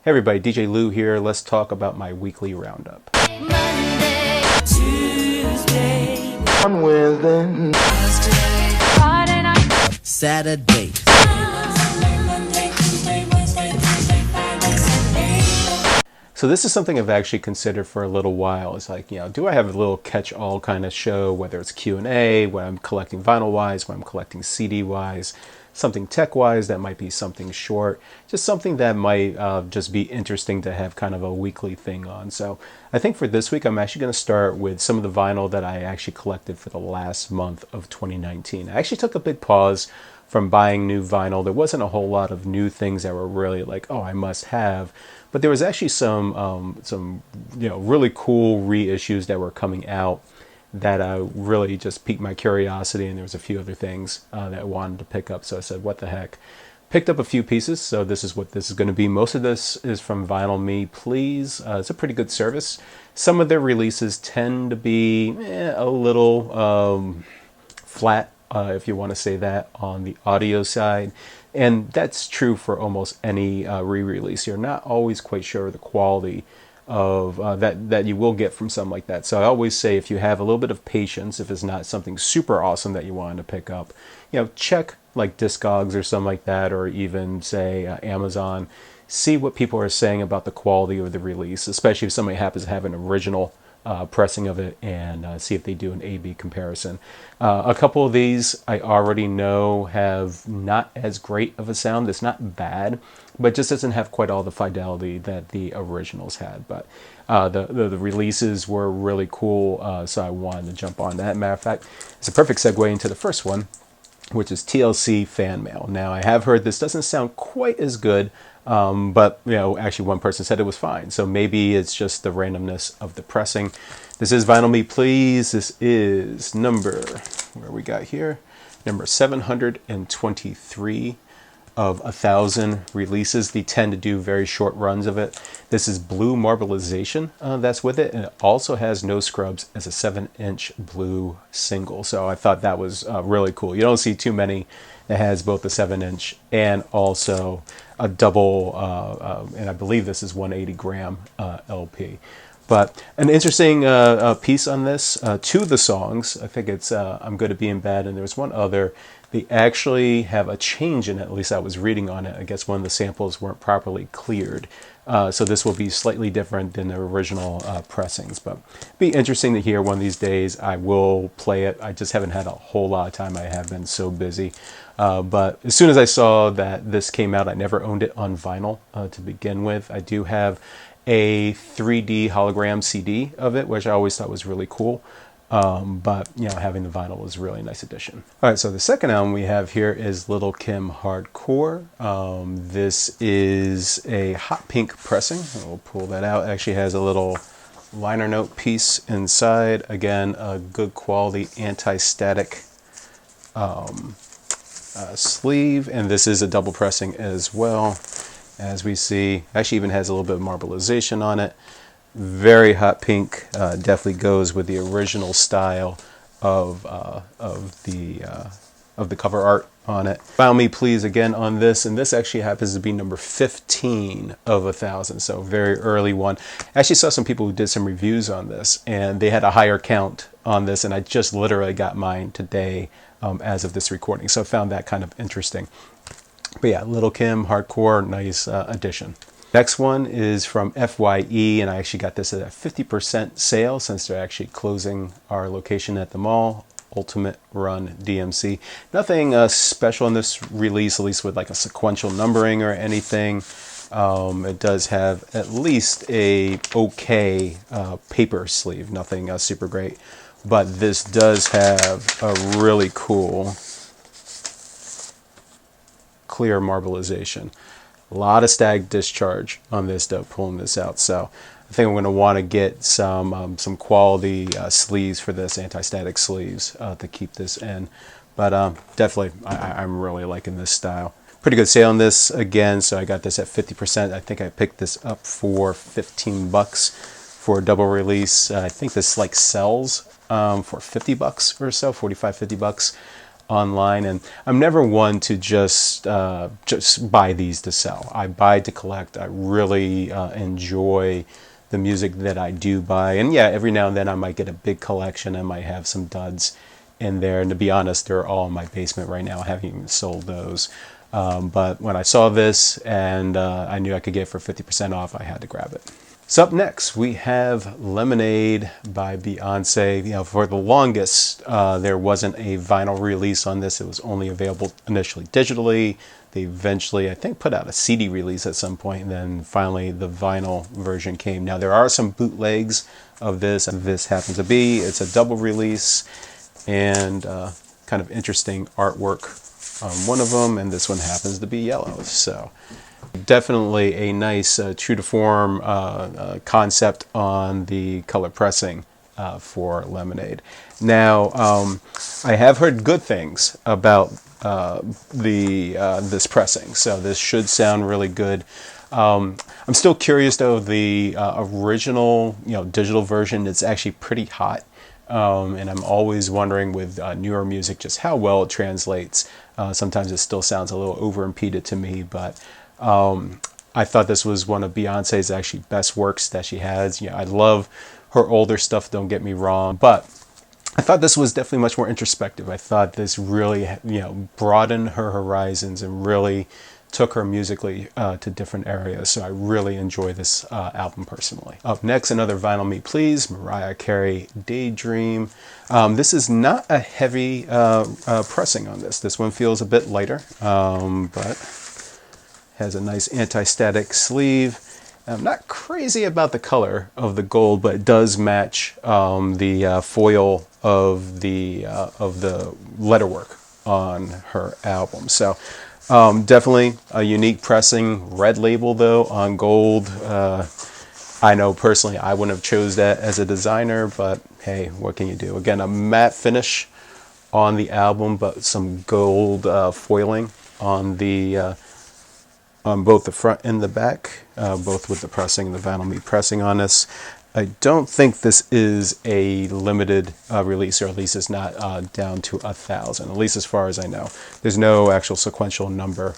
Hey everybody, DJ Lou here. Let's talk about my weekly roundup. Monday, Tuesday, On Wednesday, Thursday, Friday night, Saturday. Monday, Tuesday, Wednesday, Thursday, Friday, Saturday. So this is something I've actually considered for a little while. It's like, do I have a little catch-all kind of show, whether it's Q&A, when I'm collecting vinyl-wise, when I'm collecting CD-wise, something tech-wise that might be something short, just something that might just be interesting to have kind of a weekly thing on. So I think for this week, I'm actually going to start with some of the vinyl that I actually collected for the last month of 2019. I actually took a big pause from buying new vinyl. There wasn't a whole lot of new things that were really like, oh, I must have. But there was actually some really cool reissues that were coming out that really just piqued my curiosity, and there was a few other things that I wanted to pick up. So I said, what the heck? Picked up a few pieces, so this is what this is going to be. Most of this is from Vinyl Me Please. It's a pretty good service. Some of their releases tend to be a little flat, if you want to say that, on the audio side. And that's true for almost any re-release. You're not always quite sure of the quality of that you will get from something like that. So I always say, if you have a little bit of patience, if it's not something super awesome that you want to pick up, check like Discogs or something like that, or even say Amazon. See what people are saying about the quality of the release, especially if somebody happens to have an original pressing of it, and see if they do an A/B comparison. A couple of these I already know have not as great of a sound. It's not bad, but just doesn't have quite all the fidelity that the originals had. But the releases were really cool, so I wanted to jump on that. Matter of fact, it's a perfect segue into the first one, which is TLC Fan Mail. Now, I have heard this doesn't sound quite as good, but actually one person said it was fine. So maybe it's just the randomness of the pressing. This is Vinyl Me Please. This is number 723 of 1,000 releases. They tend to do very short runs of it. This is Blue Marbleization that's with it, and it also has No Scrubs as a 7-inch blue single. So I thought that was really cool. You don't see too many that has both the 7-inch and also a double, and I believe this is 180 gram LP. But an interesting piece on this, two of the songs, I think it's I'm Good at Being Bad, and there's one other. They actually have a change in it, at least I was reading on it. I guess one of the samples weren't properly cleared. So this will be slightly different than the original pressings. But it'll be interesting to hear one of these days. I will play it. I just haven't had a whole lot of time. I have been so busy. But as soon as I saw that this came out, I never owned it on vinyl to begin with. I do have a 3D hologram CD of it, which I always thought was really cool. But having the vinyl was a really nice addition. All right, so the second album we have here is Little Kim Hardcore. This is a hot pink pressing. We'll pull that out. It actually has a little liner note piece inside. Again, a good quality anti-static sleeve, and this is a double pressing as well. As we see, actually even has a little bit of marbleization on it. Very hot pink, definitely goes with the original style of the cover art on it. Vinyl Me Please again on this, and this actually happens to be number 15 of 1,000, so very early one. I actually saw some people who did some reviews on this, and they had a higher count on this, and I just literally got mine today as of this recording, so I found that kind of interesting. But yeah, Little Kim Hardcore, nice addition. Next one is from FYE, and I actually got this at a 50% sale since they're actually closing our location at the mall. Ultimate Run DMC. Nothing special in this release, at least with like a sequential numbering or anything. It does have at least a okay paper sleeve, nothing super great. But this does have a really cool clear marbleization. A lot of stag discharge on this though, pulling this out. So I think I'm going to want to get some quality sleeves for this, anti-static sleeves, to keep this in. But definitely, I'm really liking this style. Pretty good sale on this again, so I got this at 50%. I think I picked this up for 15 bucks for a double release. I think this like sells for 50 bucks or so, 45, 50 bucks. online, and I'm never one to just buy these to sell. I buy to collect. I really enjoy the music that I do buy, and yeah, every now and then I might get a big collection. I might have some duds in there, and to be honest, they're all in my basement right now. I haven't even sold those. But when I saw this and I knew I could get it for 50% off, I had to grab it. So up next, we have Lemonade by Beyonce. You know, for the longest, there wasn't a vinyl release on this. It was only available initially digitally. They eventually, I think, put out a CD release at some point, and then finally the vinyl version came. Now, there are some bootlegs of this, and this happens to be. It's a double release and kind of interesting artwork on one of them, and this one happens to be yellow. So definitely a nice true to form concept on the color pressing for Lemonade. Now, I have heard good things about this pressing, so this should sound really good. I'm still curious though. The original, digital version, it's actually pretty hot. And I'm always wondering with newer music just how well it translates. Sometimes it still sounds a little overimpeded to me, but I thought this was one of Beyonce's actually best works that she has. I love her older stuff, don't get me wrong, but I thought this was definitely much more introspective. I thought this really, broadened her horizons and really took her musically to different areas. So I really enjoy this album personally. Up next, another Vinyl Me Please, Mariah Carey, Daydream. This is not a heavy pressing on this. This one feels a bit lighter, but has a nice anti-static sleeve. I'm not crazy about the color of the gold, but it does match the foil of the letterwork on her album. So definitely a unique pressing. Red label though on gold. I know personally I wouldn't have chose that as a designer, but hey, what can you do? Again, a matte finish on the album, but some gold foiling on the on both the front and the back, both with the pressing, the Vinyl Me pressing on this. I don't think this is a limited release, or at least it's not down to 1,000, at least as far as I know. There's no actual sequential number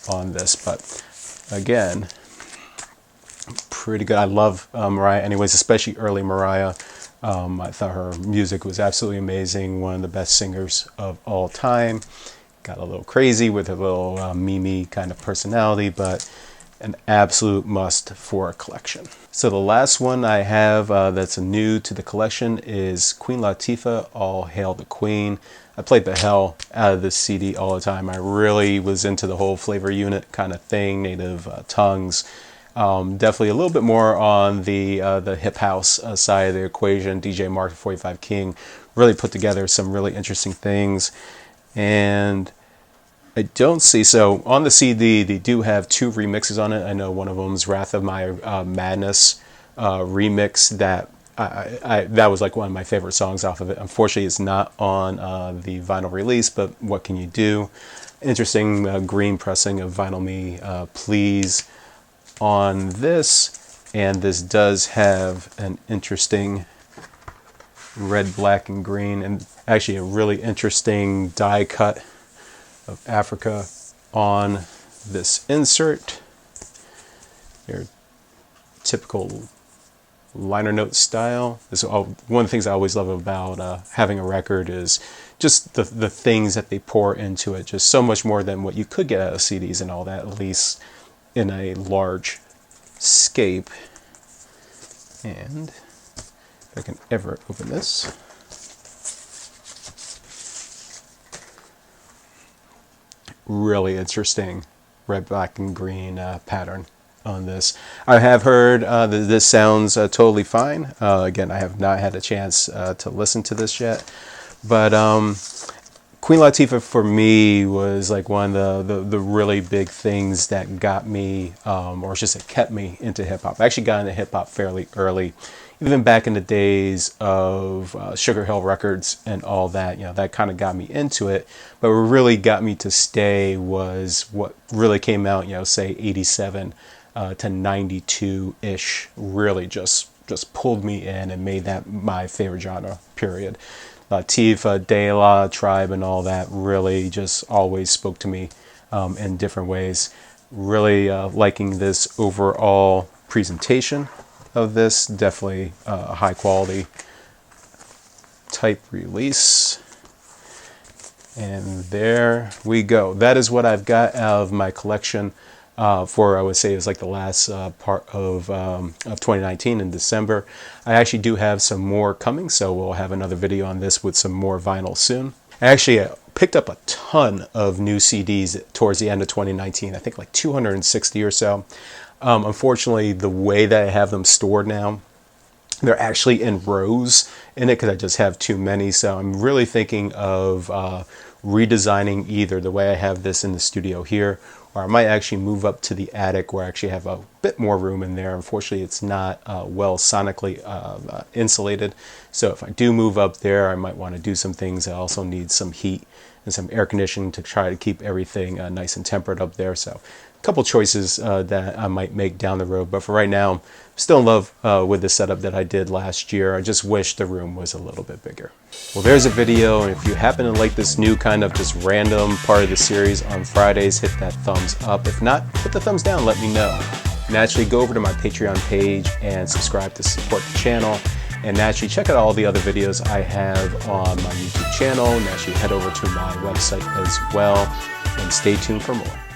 on this, but again, pretty good. I love Mariah anyways, especially early Mariah. I thought her music was absolutely amazing, one of the best singers of all time. Got a little crazy with her little Mimi kind of personality, but an absolute must for a collection. So the last one I have that's new to the collection is Queen Latifah, All Hail the Queen. I played the hell out of this CD all the time. I really was into the whole flavor unit kind of thing, native tongues. Definitely a little bit more on the hip house side of the equation. DJ Mark 45 King really put together some really interesting things. And I don't see, so on the CD, they do have 2 remixes on it. I know one of them's Wrath of My Madness remix that that was like one of my favorite songs off of it. Unfortunately, it's not on the vinyl release, but what can you do? Interesting green pressing of Vinyl Me Please on this, and this does have an interesting red, black, and green, and actually a really interesting die cut of Africa on this insert. Your typical liner note style. This is one of the things I always love about having a record is just the things that they pour into it. Just so much more than what you could get out of CDs and all that, at least in a large scape. And if I can ever open this. Really interesting red, black, and green pattern on this. I have heard that this sounds totally fine. Again, I have not had a chance to listen to this yet, but Queen Latifah for me was like one of the really big things that got me, or just it kept me into hip hop. I actually got into hip hop fairly early, even back in the days of Sugar Hill Records and all that. That kind of got me into it. But what really got me to stay was what really came out, say 87 to 92 ish. Really just pulled me in and made that my favorite genre. Period. Tifa, De La, Tribe, and all that really just always spoke to me in different ways. Really liking this overall presentation of this. Definitely a high quality type release. And there we go. That is what I've got out of my collection for, I would say, is like the last part of 2019 in December. I actually do have some more coming, so we'll have another video on this with some more vinyl soon. I actually picked up a ton of new CDs towards the end of 2019. I think like 260 or so. Unfortunately, the way that I have them stored now, they're actually in rows in it because I just have too many. So I'm really thinking of redesigning either the way I have this in the studio here, or I might actually move up to the attic where I actually have a bit more room in there. Unfortunately, it's not well sonically insulated. So if I do move up there, I might want to do some things. I also need some heat and some air conditioning to try to keep everything nice and temperate up there. So a couple choices that I might make down the road. But for right now, I'm still in love with the setup that I did last year. I just wish the room was a little bit bigger. Well, there's a video, and if you happen to like this new kind of just random part of the series on Fridays, hit that thumbs up. If not, hit the thumbs down, let me know. Naturally, go over to my Patreon page and subscribe to support the channel. And naturally, check out all the other videos I have on my YouTube channel. Naturally, head over to my website as well, and stay tuned for more.